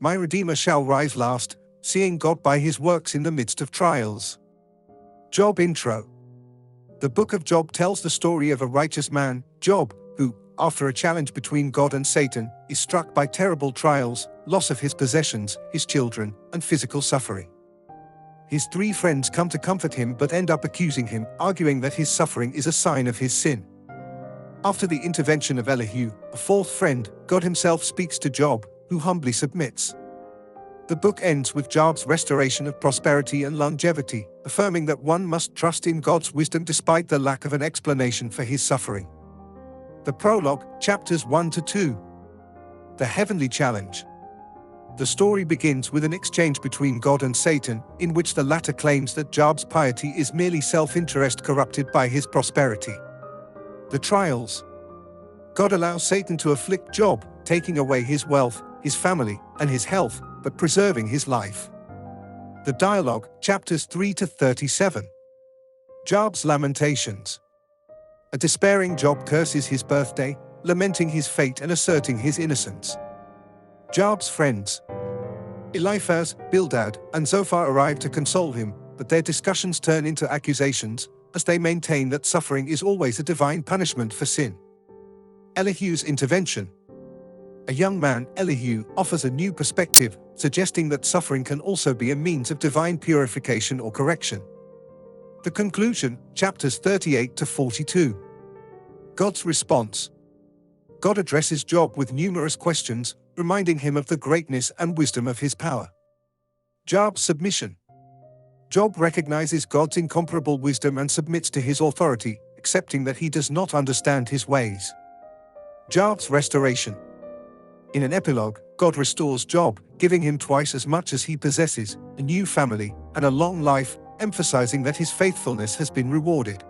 My Redeemer shall rise last, seeing God by his works in the midst of trials. Job intro. The book of Job tells the story of a righteous man, Job, who, after a challenge between God and Satan, is struck by terrible trials, loss of his possessions, his children, and physical suffering. His 3 friends come to comfort him but end up accusing him, arguing that his suffering is a sign of his sin. After the intervention of Elihu, a 4th friend, God himself speaks to Job, who humbly submits. The book ends with Job's restoration of prosperity and longevity, affirming that one must trust in God's wisdom despite the lack of an explanation for his suffering. The prologue, chapters 1-2. The heavenly challenge. The story begins with an exchange between God and Satan, in which the latter claims that Job's piety is merely self-interest corrupted by his prosperity. The trials. God allows Satan to afflict Job, taking away his wealth, his family, and his health, but preserving his life. The dialogue, chapters 3-37. Job's lamentations. A despairing Job curses his birthday, lamenting his fate and asserting his innocence. Job's friends. Eliphaz, Bildad, and Zophar arrive to console him, but their discussions turn into accusations, as they maintain that suffering is always a divine punishment for sin. Elihu's intervention. A young man, Elihu, offers a new perspective, suggesting that suffering can also be a means of divine purification or correction. The conclusion, chapters 38-42. God's response. God addresses Job with numerous questions, reminding him of the greatness and wisdom of his power. Job's submission. Job recognizes God's incomparable wisdom and submits to his authority, accepting that he does not understand his ways. Job's restoration. In an epilogue, God restores Job, giving him twice as much as he possesses, a new family, and a long life, emphasizing that his faithfulness has been rewarded.